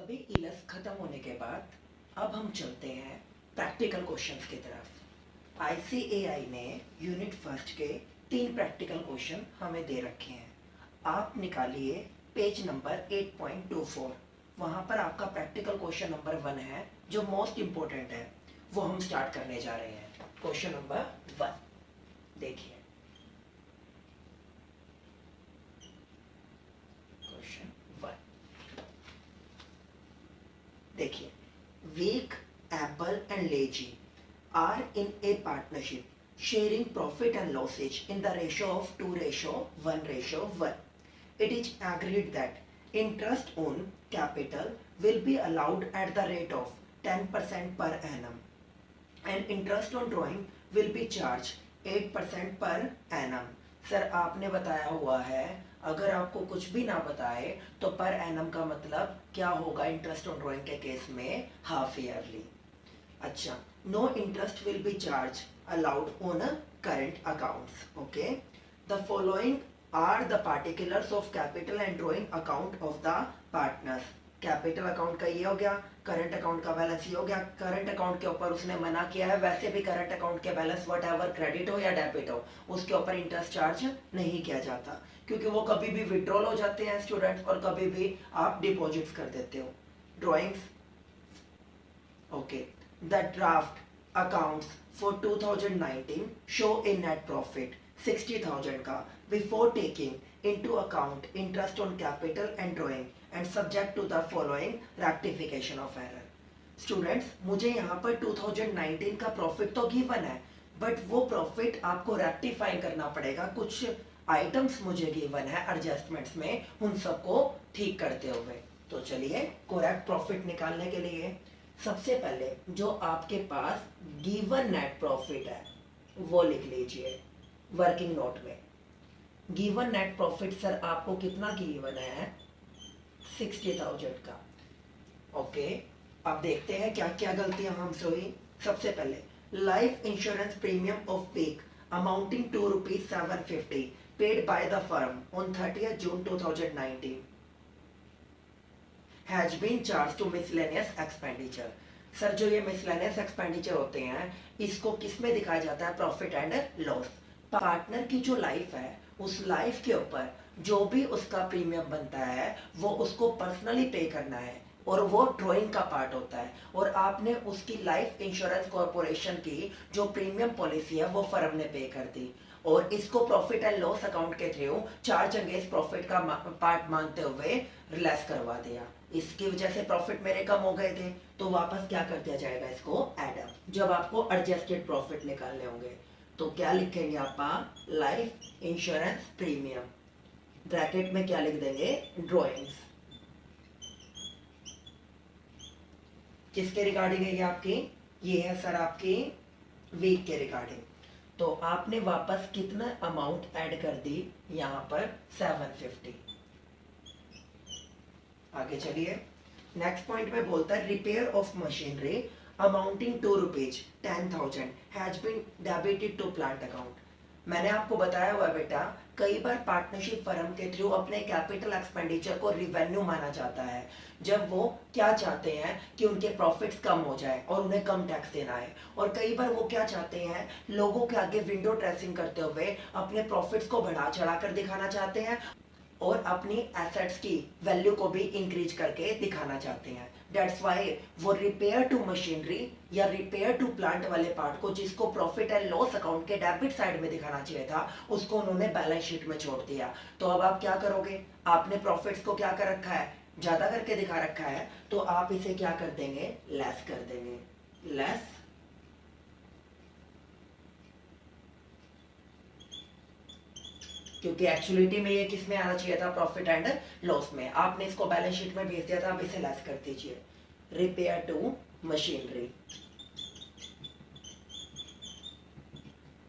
सभी इलस खत्म होने के बाद अब हम चलते हैं प्रैक्टिकल क्वेश्चंस की तरफ। आईसीएआई ने यूनिट फर्स्ट के 3 प्रैक्टिकल क्वेश्चन हमें दे रखे हैं। आप निकालिए पेज नंबर 8.24। वहाँ पर आपका प्रैक्टिकल क्वेश्चन नंबर 1 है जो मोस्ट इम्पोर्टेंट है, वो हम स्टार्ट करने जा रहे हैं। क्वेश्चन नंबर 1 देखिए। क्वेश्चन 1 देखिए, Week, Apple and Lazy are in a partnership sharing profit and losses in the ratio of 2:1:1. It is agreed that interest on capital will be allowed at the rate of 10% per annum and interest on drawing will be charged 8% per annum. Sir आपने बताया हुआ है, अगर आपको कुछ भी ना बताए तो पर एनम का मतलब क्या होगा इंटरेस्ट ऑन ड्राइंग के केस में? Half yearly. अच्छा, no interest will be charged allowed on a current accounts. Okay, the following are the particulars of capital and drawing account of the partners. Capital account का ये हो गया, current account का balance ये हो गया। Current account के ऊपर उसने मना किया है, वैसे भी करंट अकाउंट के बैलेंस वट एवर क्रेडिट हो या डेबिट हो उसके ऊपर इंटरेस्ट चार्ज नहीं किया जाता, क्योंकि वो कभी भी विड्रॉल हो जाते हैं स्टूडेंट्स और कभी भी आप डिपॉजिट्स कर देते हो। Drawings okay, the draft accounts for 2019 show a net profit 60,000 का before taking into account interest on capital and drawing and subject to the following rectification of error. Students, मुझे यहाँ पर 2019 का प्रॉफिट तो गिवन है, बट वो profit आपको rectify करना पड़ेगा। कुछ आइटम्स मुझे गिवन है एडजस्टमेंट्स में, उन सबको ठीक करते हुए। तो चलिए करेक्ट प्रॉफिट निकालने के लिए सबसे पहले जो आपके पास गिवन नेट प्रॉफिट है वो लिख लीजिए वर्किंग नोट में। गिवन नेट प्रॉफिट सर आपको कितना गिवन है? 60,000 का। ओके, अब देखते हैं क्या क्या गलतियां हमसे हुई। सबसे पहले life insurance premium of Week amounting to ₹750 paid by the firm on 30th June 2019 has been charged to miscellaneous expenditure. Sir जो ये miscellaneous expenditure होते हैं इसको किस में दिखाया जाता है? Profit and loss. पार्टनर की जो लाइफ है उस लाइफ के ऊपर जो भी उसका प्रीमियम बनता है वो उसको पर्सनली पे करना है और वो ड्राइंग का पार्ट होता है, और आपने उसकी लाइफ इंश्योरेंस कॉर्पोरेशन की जो प्रीमियम पॉलिसी है वो फर्म ने पे कर दी और इसको प्रॉफिट एंड लॉस अकाउंट के थ्रू चार्ज अगेंस्ट प्रॉफिट का पार्ट मानते हुए रिलैक्स करवा दिया। इसकी वजह से प्रॉफिट मेरे कम हो गए थे, तो वापस क्या कर दिया जाएगा? इसको एड अप। जब आपको एडजस्टेड प्रॉफिट निकालने होंगे तो क्या लिखेंगे आप? लाइफ इंश्योरेंस प्रीमियम, ब्रैकेट में क्या लिख देंगे? ड्रॉइंग्स। किसके रिगार्डिंग है ये आपकी? ये है सर आपकी वीक के रिगार्डिंग। तो आपने वापस कितना अमाउंट ऐड कर दी यहाँ पर? 750। आगे चलिए, नेक्स्ट पॉइंट में बोलता है repair of machinery amounting to ₹10,000 has been debited to plant account. मैंने आपको बताया हुआ बेटा, कई बार पार्टनरशिप फर्म के थ्रू अपने कैपिटल एक्सपेंडिचर को रिवेन्यू माना जाता है जब वो क्या चाहते हैं कि उनके प्रॉफिट्स कम हो जाए और उन्हें कम टैक्स देना है, और कई बार वो क्या चाहते हैं, लोगों के आगे विंडो ड्रेसिंग करते हुए अपने प्रॉफिट्स को बढ़ा चढ़ा कर दिखाना चाहते हैं और अपनी एसेट्स की वैल्यू को भी इंक्रीज करके दिखाना चाहते हैं। दैट्स वाई वो रिपेयर टू मशीनरी या रिपेयर टू प्लांट वाले पार्ट को, जिसको प्रॉफिट एंड लॉस अकाउंट के डेबिट साइड में दिखाना चाहिए था, उसको उन्होंने बैलेंस शीट में छोड़ दिया। तो अब आप क्या करोगे? आपने प्रॉफिट्स को क्या कर रखा है? ज्यादा करके दिखा रखा है, तो आप इसे क्या कर देंगे? लेस कर देंगे। लेस क्योंकि एक्चुअलिटी में ये किस में आना चाहिए था? प्रॉफिट एंड लॉस में। आपने इसको बैलेंस शीट में भेज दिया था, अब इसे लेस कर दीजिए। रिपेयर टू मशीनरी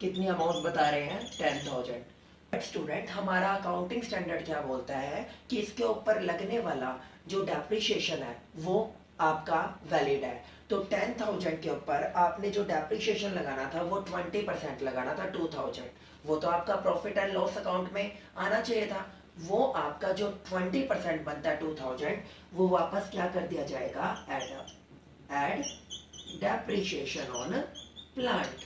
कितनी अमाउंट बता रहे हैं? 10,000। स्टूडेंट, हमारा अकाउंटिंग स्टैंडर्ड क्या बोलता है कि इसके ऊपर लगने वाला जो डेप्रिसिएशन है वो आपका वैलिड है। तो 10,000 के ऊपर आपने जो डेप्रिसिएशन लगाना था वो 20% लगाना था, 2,000। वो तो आपका प्रॉफिट एंड लॉस अकाउंट में आना चाहिए था। वो आपका जो 20% बनता है 2000, वो वापस क्या कर दिया जाएगा, एड डेप्रिसिएशन ऑन प्लांट।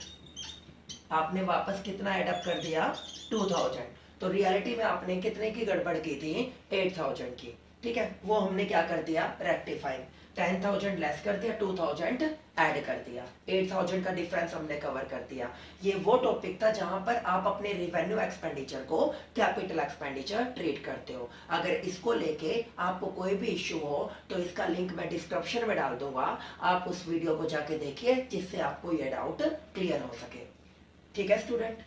आपने वापस कितना एडअप कर दिया, 2000। तो रियलिटी में आपने कितने की गड़बड़ की थी, 8000 की। ठीक है, वो हमने क्या कर दिया, रेक्टिफाइंग, 10,000 लेस कर दिया, 2000 ऐड कर दिया, 8000 का डिफरेंस हमने कवर कर दिया। ये वो टॉपिक था जहां पर आप अपने रिवेन्यू एक्सपेंडिचर को कैपिटल एक्सपेंडिचर ट्रीट करते हो। अगर इसको लेके आपको कोई भी इश्यू हो तो इसका लिंक मैं डिस्क्रिप्शन में डाल दूंगा, आप उस वीडियो को जाके देखिए जिससे आपको ये डाउट क्लियर हो सके। ठीक है स्टूडेंट,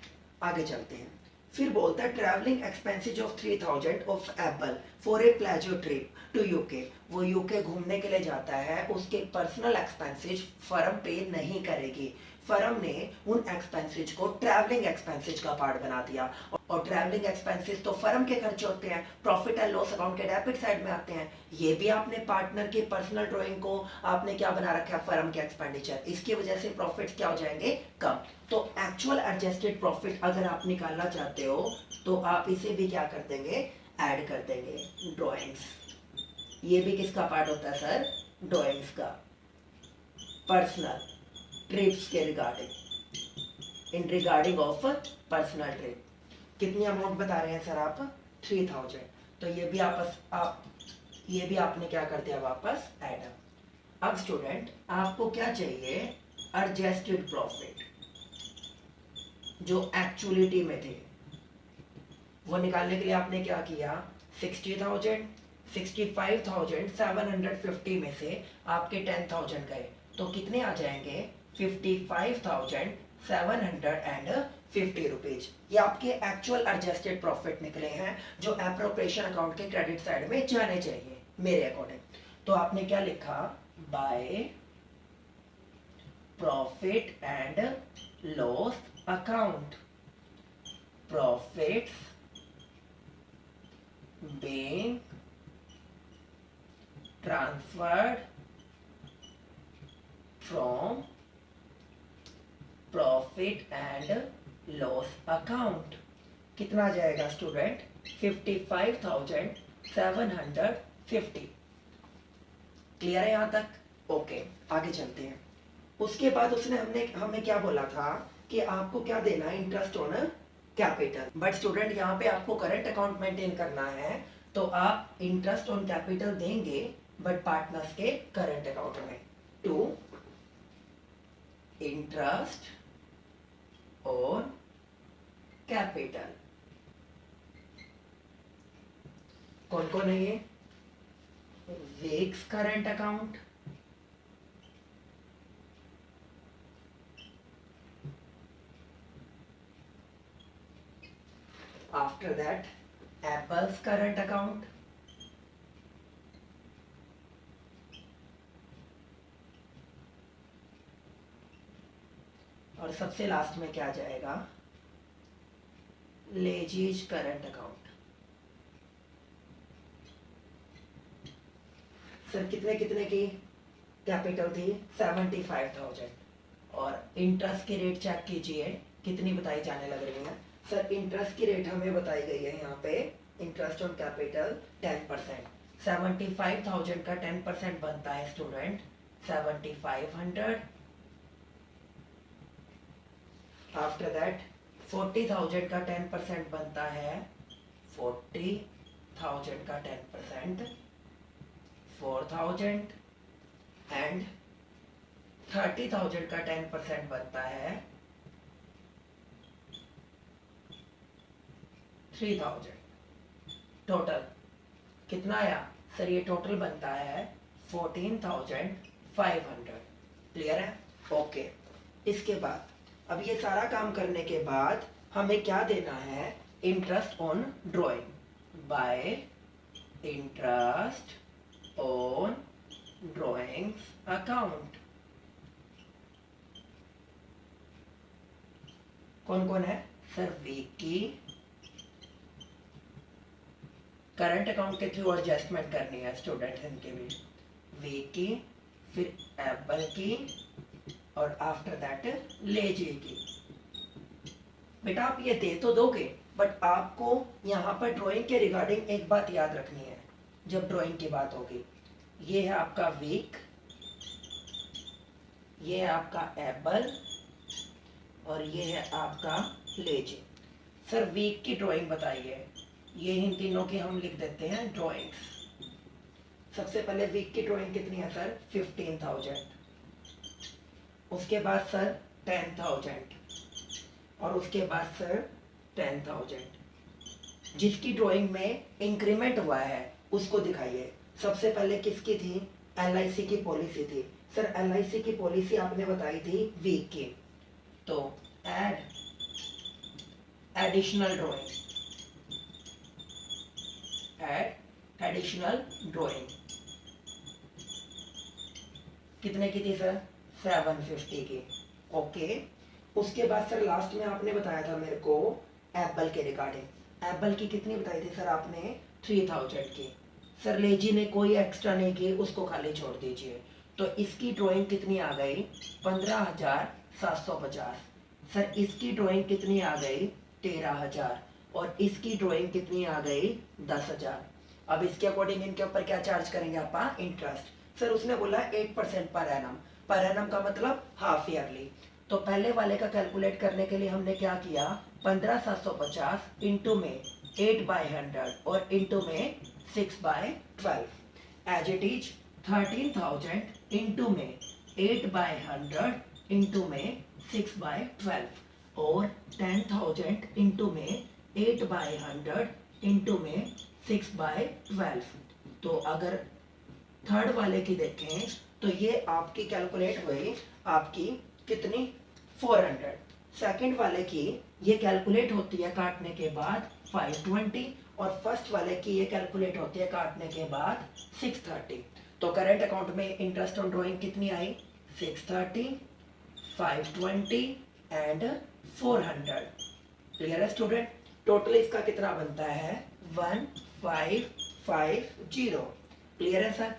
आगे चलते हैं। फिर बोलता है travelling expenses of 3000 of Apple for a pleasure trip to UK. वो यूके घूमने के लिए जाता है, उसके पर्सनल एक्सपेंसेज फर्म पे नहीं करेगी। फर्म ने उन एक्सपेंसेज को ट्रैवलिंग एक्सपेंसेज का पार्ट बना दिया, और ट्रैवलिंग एक्सपेंसेस तो फर्म के खर्चे होते हैं, प्रॉफिट एंड लॉस अकाउंट के डेबिट साइड में आते हैं। ये भी आपने पार्टनर के पर्सनल ड्राइंग को आपने क्या बना रखा है, फर्म के एक्सपेंडिचर, इसकी वजह से प्रॉफिट्स क्या हो जाएंगे, कम। तो एक्चुअल एडजस्टेड प्रॉफिट अगर आप निकालना चाहते हो तो आप इसे भी क्या कर देंगे, ऐड कर देंगे ड्राइंग्स। ये भी किसका पार्ट होता है सर, ड्राइंग्स का, पर्सनल ट्रिप्स के regarding, in regarding of personal trip. कितनी अमाउंट बता रहे हैं सर आप, 3000। तो ये भी ये भी आपने क्या कर दिया, वापस ऐड। अब स्टूडेंट आपको क्या चाहिए, एडजस्टेड प्रॉफिट जो एक्चुअलिटी में थे, वो निकालने के लिए आपने क्या किया, 60,000, 65,750 में से आपके 10,000 गए तो कितने आ जाएंगे, 55,750 रुपीज। ये आपके एक्चुअल एडजस्टेड प्रॉफिट निकले हैं जो एप्रोप्रिएशन अकाउंट के क्रेडिट साइड में जाने चाहिए मेरे अकॉर्डिंग। तो आपने क्या लिखा, bye profit and loss account, profits being transferred from profit and loss account। कितना आ जाएगा स्टूडेंट, 55,750। क्लियर है यहां तक, ओके आगे चलते हैं। उसके बाद उसने हमें क्या बोला था कि आपको क्या देना है, interest on capital. But student यहाँ पे आपको करंट अकाउंट मेंटेन करना है, तो आप इंटरेस्ट ऑन कैपिटल देंगे बट पार्टनर्स के करंट अकाउंट में, टू इंटरेस्ट ऑन कैपिटल। कौन कौन है ये, Week's current account, after that Apple's current account, और सबसे लास्ट में क्या जाएगा, लेजीज करंट अकाउंट। सर कितने कितने की कैपिटल थी, 75,000, और इंटरेस्ट की रेट चेक कीजिए कितनी बताई जाने लग रही है। सर इंटरेस्ट की रेट हमें बताई गई है यहाँ पे, इंटरेस्ट ऑन कैपिटल 10%, 75,000 का 10% बनता है स्टूडेंट 7,500। आफ्टर दैट 40,000 का 10% बनता है 40,000 का 10% 4,000, एंड 30,000 का 10% बनता है 3,000। टोटल कितना आया सर, ये टोटल बनता है 14,500। क्लियर है, ओके। इसके बाद अब ये सारा काम करने के बाद हमें क्या देना है, interest on drawing, bye interest on drawings account. कौन कौन है सर, विकी करंट अकाउंट के थ्रू एडजस्टमेंट करनी है स्टूडेंट इनके भी, विकी, फिर एप्पल की, और आफ्टर दैट लेजी की। बेटा आप ये दे तो दोगे बट आपको यहाँ पर ड्राइंग के रिगार्डिंग एक बात याद रखनी है जब ड्राइंग की बात होगी। ये है आपका वीक, ये है आपका एप्पल और ये है आपका लेजी। सर वीक की ड्राइंग बताइए, ये इन तीनों की हम लिख देते हैं ड्राइंग्स। सबसे पहले वीक की ड्राइंग कितनी है सर 15,000, उसके बाद सर 10,000 और उसके बाद सर 10,000। जिसकी ड्राइंग में इंक्रीमेंट हुआ है उसको दिखाइए। सबसे पहले किसकी थी, LIC की पॉलिसी थी। सर LIC की पॉलिसी आपने बताई थी वीक की, तो add additional drawing, add additional drawing कितने की थी सर 750 की। ओके, उसके बाद सर लास्ट में आपने बताया था मेरे को एप्पल के रिगार्डिंग। एप्पल की कितनी बताई थी सर आपने 3,000 की। सर लेजी ने कोई एक्स्ट्रा नहीं की, उसको खाली छोड़ दीजिए। तो इसकी ड्राइंग कितनी आ गई 15,750। सर इसकी ड्राइंग कितनी आ गई 13,000 और इसकी ड्राइंग कितनी आ गई 10,000। अब इसके अकॉर्डिंग इनके ऊपर क्या चार्ज करेंगे आप, इंटरेस्ट। सर उसने बोला 8% पर एनम, पर एनम का मतलब हाफ ईयरली। तो पहले वाले का कैलकुलेट करने के लिए हमने क्या किया, 15,750 इंटू में 8/100 और इंटू में 6/12 एज इट इज 13,000 इंटू में 8/100 इंटू में 6/12 और 10,000 इंटू में 8/100 इंटू में 6/12। तो अगर थर्ड वाले की देखें तो ये आपकी कैलकुलेट हुई आपकी कितनी 400। सेकंड वाले की ये कैलकुलेट होती है काटने के बाद 520 और फर्स्ट वाले की ये कैलकुलेट होती है काटने के बाद 630। तो करंट अकाउंट में इंटरेस्ट ऑन ड्राइंग कितनी आई 630, 520 एंड 400। क्लियर है स्टूडेंट। टोटल इसका कितना बनता है 1550। क्लियर है सर।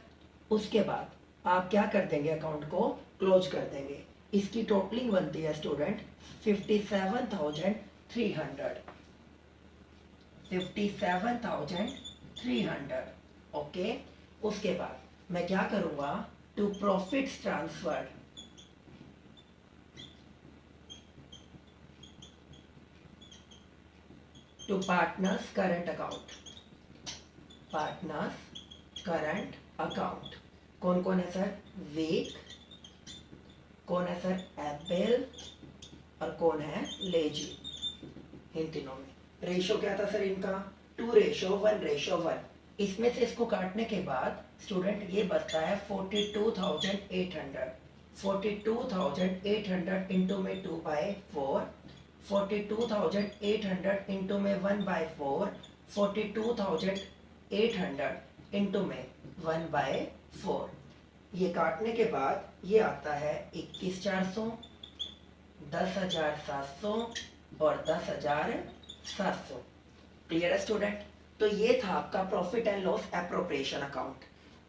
उसके बाद आप क्या कर देंगे, अकाउंट को क्लोज कर देंगे। इसकी टोटलिंग बनती है स्टूडेंट 57,300, 57,300। ओके, उसके बाद मैं क्या करूंगा, to profits transferred, to partners current account, partners current account. कौन कौन है सर, वीक, कौन है सर एप्पल और कौन है लेजी। इन तीनों में रेशो क्या था सर इनका 2:1:1। इसमें से इसको काटने के बाद स्टूडेंट ये बचता है 42,800। 42,800 इंटू में 2/4, 42,800 इंटू में 1/4, 42,800 इंटू में 1/4। ये काटने के बाद ये आता है 21,400, 10,700 और 10,700। क्लियर है स्टूडेंट। तो ये था आपका profit and loss appropriation account.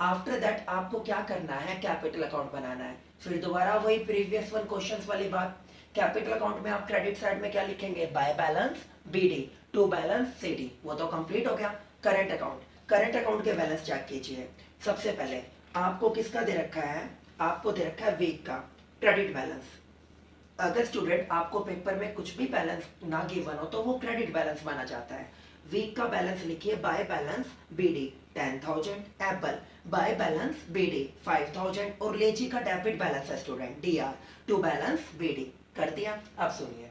After that आपको क्या करना है, कैपिटल अकाउंट बनाना है। फिर दोबारा वही प्रीवियस वन क्वेश्चंस वाली बात। कैपिटल अकाउंट में आप क्रेडिट साइड में क्या लिखेंगे, by balance BD, to balance CD, वो तो कंप्लीट हो गया। करंट अकाउंट, करंट अकाउंट के बैलेंस चेक कीजिए। सबसे पहले आपको किसका दे रखा है, आपको दे रखा है वीक का क्रेडिट बैलेंस। अगर स्टूडेंट आपको पेपर में कुछ भी बैलेंस ना गिवन हो तो वो क्रेडिट बैलेंस माना जाता है। वीक का बैलेंस लिखिए by balance BD 10,000, Apple by balance BD 5,000 और लेजी का डेबिट बैलेंस है student DR to balance BD। कर दिया। अब सुनिए,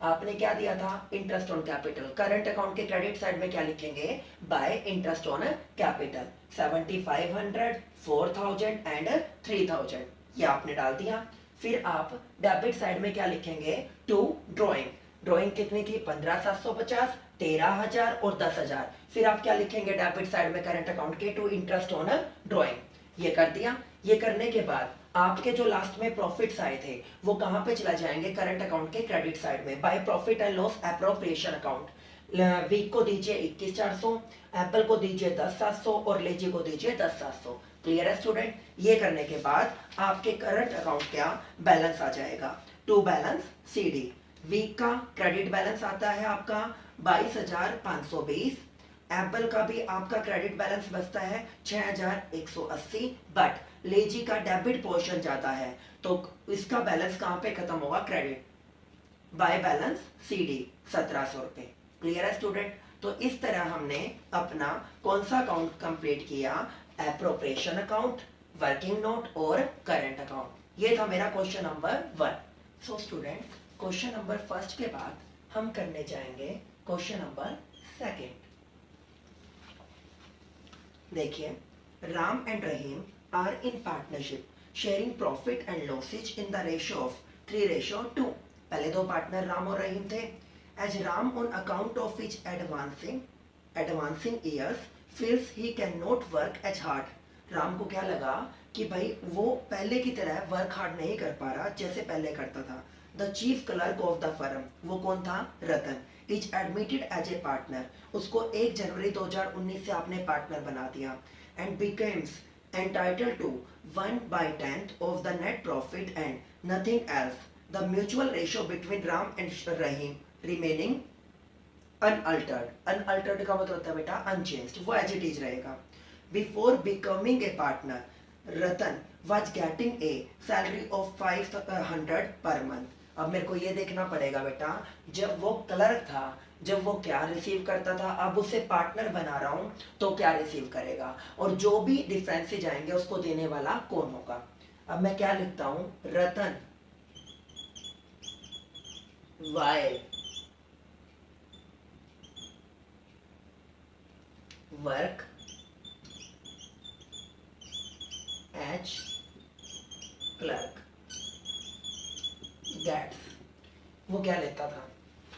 आपने क्या दिया था, interest on capital. Current account के क्रेडिट साइड में क्या लिखेंगे, by interest on capital 7,500, 4,000 and 3,000, ये आपने डाल दिया। फिर आप डेबिट साइड में क्या लिखेंगे, टू ड्राइंग। ड्राइंग कितनी थी 15,750, 13,000 और 10,000। फिर आप क्या लिखेंगे डेबिट साइड में करंट अकाउंट के, टू इंटरेस्ट ऑन ड्राइंग। ये कर दिया। ये करने के बाद आपके जो लास्ट में प्रॉफिट्स आए थे वो कहां पे चला जाएंगे, करंट अकाउंट के क्रेडिट साइड में, by profit and loss appropriation account. Week को दीजिए 21,400, एप्पल को दीजिए 10,700 और लेजी को दीजिए 10,700। क्लियर है स्टूडेंट। ये करने के बाद आपके करंट अकाउंट क्या बैलेंस आ जाएगा, टू बैलेंस CD वीक का क्रेडिट बैलेंस आता है आपका 22,520। एप्पल का भी आपका क्रेडिट बैलेंस बचता है 6,180। बट लेजी का डेबिट पोर्शन जाता है, तो इसका बैलेंस कहां पे खत्म होगा? क्रेडिट बाय बैलेंस CD 1,700 रुपए। क्लियर है स्टूडेंट? तो इस तरह हमने अपना कौन सा अकाउंट कंप्लीट किया? एप्रोप्रिएशन अकाउंट, वर्किंग नोट और करंट अकाउंट। ये था मेरा question number 1। So students, question number 1 के बाद हम करने जाएंगे क्वेश्चन नंबर 2। देखिए, Ram and Rahim are in partnership sharing profit and losses in the ratio of 3:2। पहले दो पार्टनर राम और रहीम थे। As Ram on account of which advancing years feels he can not work as hard. Ram को क्या लगा कि भाई वो पहले की तरह वर्क हार्ड नहीं कर पा रहा जैसे पहले करता था। The chief clerk of the firm, वो कौन था? Ratan, is admitted as a partner. उसको 1 जनवरी 2019 से आपने पार्टनर बना दिया। And becomes entitled to 1/10 of the net profit and nothing else. The mutual ratio between Ram and Rahim remaining unaltered. Unaltered का मतलब होता है बेटा unchanged, वो as it is रहेगा। Before becoming a partner, Ratan was getting a salary of 500 per month. अब मेरे को ये देखना पड़ेगा बेटा, जब वो क्लर्क था, जब वो क्या रिसीव करता था, अब उसे पार्टनर बना रहा हूं तो क्या रिसीव करेगा, और जो भी डिफरेंसेज आएंगे उसको देने वाला कौन होगा। अब मैं क्या लिखता हूं? Ratan why work as clerk gets, वो क्या लेता था?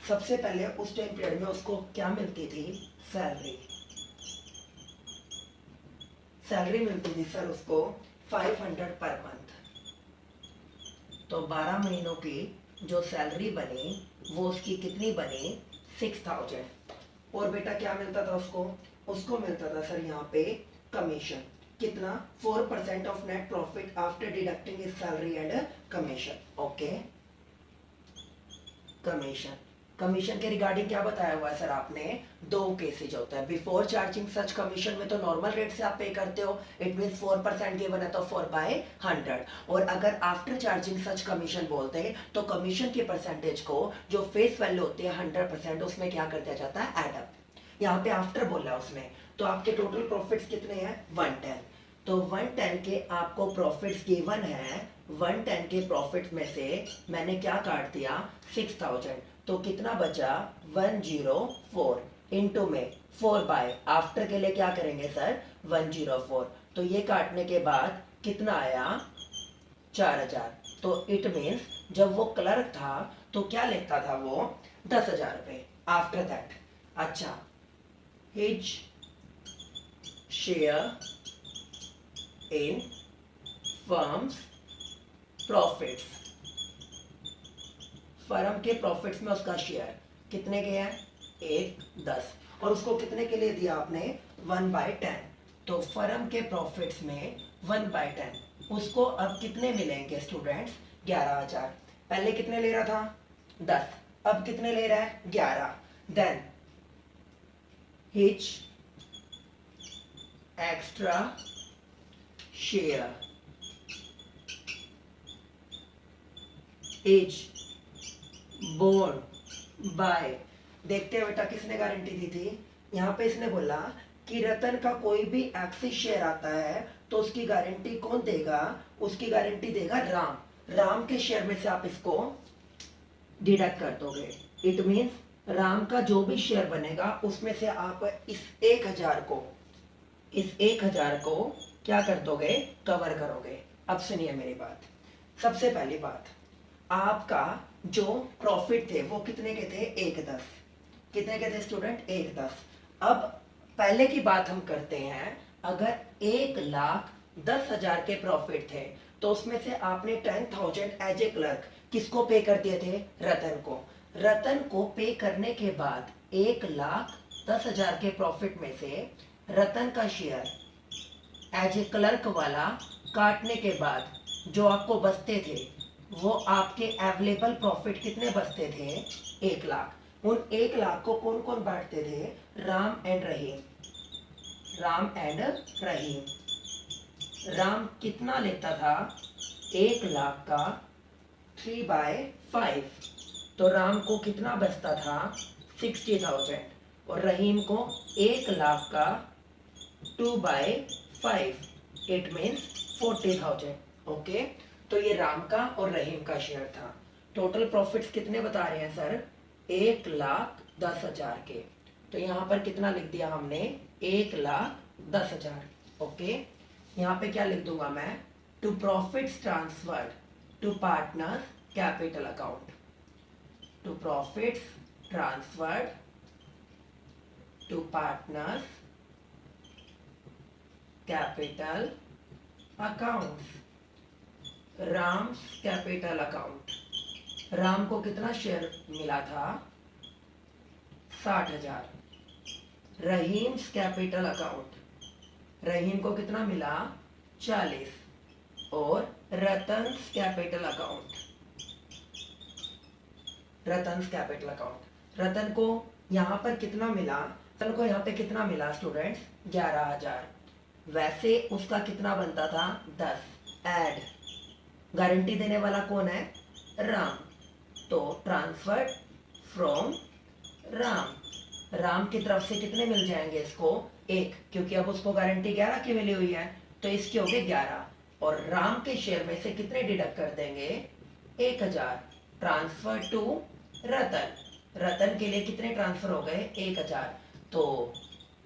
सबसे पहले उस टाइम पीरियड में उसको क्या मिलती थी? सैलरी। सैलरी मिलती थी सर उसको 500 पर मंथ। तो 12 महीनों की जो सैलरी बनी वो उसकी कितनी बनी? 6,000। और बेटा क्या मिलता था उसको? उसको मिलता था सर यहाँ पे कमीशन। कितना? 4% of net profit after deducting his salary and commission. Okay, commission के रिगार्डिंग क्या बताया हुआ है सर आपने? 2 केसेज होता है। बिफोर चार्जिंग सच कमीशन में तो नॉर्मल रेट से आप पे करते हो, इट मींस 4% गिवन है तो 4/100। और अगर आफ्टर चार्जिंग सच कमीशन बोलते हैं तो कमीशन के परसेंटेज को जो फेस वैल्यू होती है 100%, उसमें क्या कर दिया जाता है? Add up. यहाँ पे आफ्टर बोला उसने, तो आपके टोटल प्रॉफिट्स कितने हैं? 110। तो 110 के आपको प्रॉफिट्स गिवन है, 110 के प्रॉफिट में से मैंने क्या काट दिया? 6,000। तो कितना बचा? 104 इंटू में 4 बाय आफ्टर के लिए क्या करेंगे सर? 104। तो ये काटने के बाद कितना आया? 4,000। तो इट मीन्स जब वो क्लर्क था तो क्या लेता था वो? 10,000 रुपए। आफ्टर दैट, अच्छा, his share in firms profits, firm के प्रॉफिट्स में उसका शेयर कितने के हैं? 1/10। और उसको कितने के लिए दिया आपने? 1/10। तो फर्म के प्रॉफिट्स में 1/10 उसको अब कितने मिलेंगे स्टूडेंट्स? 11,000। पहले कितने ले रहा था? 10, अब कितने ले रहा है? 11। Then his extra share is borne by, देखते हैं बेटा किसने गारंटी दी थी? यहाँ पे इसने बोला कि रतन का कोई भी एक्सिस शेयर आता है तो उसकी गारंटी कौन देगा? उसकी गारंटी देगा राम। राम के शेयर में से आप इसको डिडक्ट कर दोगे। इट मीन्स राम का जो भी शेयर बनेगा उसमें से आप इस 1,000 को क्या कर दोगे? कवर करोगे। अब सुनिए मेरी बात। सबसे पहली बात, आपका जो प्रॉफिट थे वो कितने के थे? 1/10। कितने के थे स्टूडेंट? 1/10। अब पहले की बात हम करते हैं, अगर 1,10,000 के प्रॉफिट थे तो उसमें से आपने 10,000 एज ए क्लर्क किसको पे कर दिए थे? रतन को। रतन को पे करने के बाद 1,10,000 के प्रॉफिट में से रतन का शेयर एज ए क्लर्क वाला काटने के बाद जो आपको बचते थे वो आपके अवेलेबल प्रॉफिट कितने बचते थे? 1 लाख। उन 1 लाख को कौन कौन बांटते थे? राम एंड रहीम। राम एंड रहीम। राम कितना लेता था? 1 लाख का 3/5। तो राम को कितना बचता था? 60,000। और रहीम को 1 लाख का 2/5, इट मीन्स 40,000। ओके, तो ये राम का और रहीम का शेयर था। टोटल प्रॉफिट्स कितने बता रहे हैं सर? 1,10,000 के। तो यहाँ पर कितना लिख दिया हमने? 1,10,000। ओके, यहाँ पे क्या लिख दूंगा मैं? To profits transferred to partners capital account. To profits transferred to partners capital account. Ram's capital account. Ram को कितना शेयर मिला था? 60,000। Rahim's capital account. रहीम को कितना मिला? 40। और Ratan's capital account. Ratan's capital account. Ratan को यहाँ पर कितना मिला? रतन को यहाँ पे कितना मिला स्टूडेंट्स? 11,000। वैसे उसका कितना बनता था? 10। ऐड, गारंटी देने वाला कौन है? राम। तो ट्रांसफर्ड फ्रॉम राम। राम की तरफ से कितने मिल जाएंगे इसको? 1, क्योंकि अब उसको गारंटी 11 की मिली हुई है, तो इसके हो गए 11। और राम के शेयर में से कितने डिडक्ट कर देंगे? 1,000। ट्रांसफर टू रतन। रतन के लिए कितने ट्रांसफर हो गए? 1,000। तो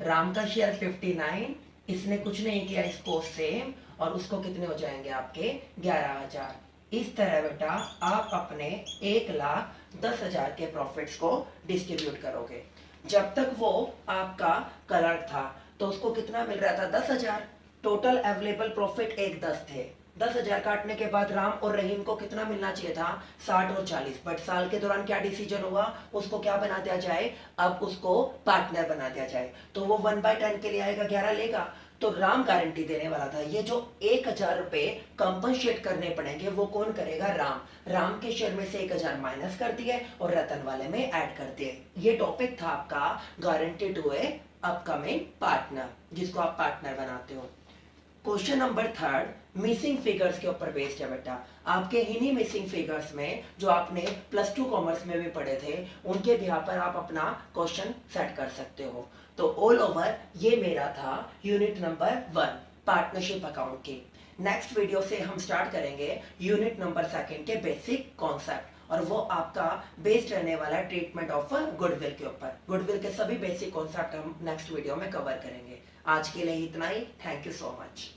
राम का शेयर 59, इसने कुछ नहीं किया, इसको सेम, और उसको कितने हो जाएंगे आपके? 11,000। इस तरह बेटा आप अपने 1,10,000 के प्रॉफिट्स को डिस्ट्रीब्यूट करोगे। जब तक वो आपका क्लर्क था तो उसको कितना मिल रहा था? 10,000। टोटल अवेलेबल प्रॉफिट 1,10 थे। 10,000 काटने के बाद राम और रहीम को कितना मिलना चाहिए था? 60 और 40। बट साल के दौरान क्या डिसीजन हुआ? उसको क्या बना दिया जाए? अब उसको पार्टनर बना दिया जाए। तो वो 1/10 के लिए आएगा, 11 लेगा। तो राम गारंटी देने वाला था। ये जो 1,000 रुपए कंपनसेट करने पड़ेंगे वो कौन करेगा? राम। राम के शेयर में से 1,000 माइनस कर दिए और रतन वाले में ऐड कर दिए। ये टॉपिक था आपका guarantee to a upcoming partner, जिसको आप पार्टनर बनाते हो। क्वेश्चन नंबर 3 मिसिंग फिगर्स के ऊपर बेस्ड है बेटा। आपके इन्हीं मिसिंग फिगर्स में जो आपने +2 कॉमर्स में भी पढ़े थे, उनके बिहार पर आप अपना क्वेश्चन सेट कर सकते हो। तो ऑल ओवर ये मेरा था यूनिट नंबर 1 पार्टनरशिप अकाउंट की। नेक्स्ट वीडियो से हम स्टार्ट करेंगे यूनिट नंबर 2 के बेसिक कॉन्सेप्ट, और वो आपका बेस्ड रहने वाला ट्रीटमेंट ऑफ गुडविल के ऊपर। गुडविल के सभी बेसिक कॉन्सेप्ट हम नेक्स्ट वीडियो में कवर करेंगे। आज के लिए इतना ही। Thank you so much.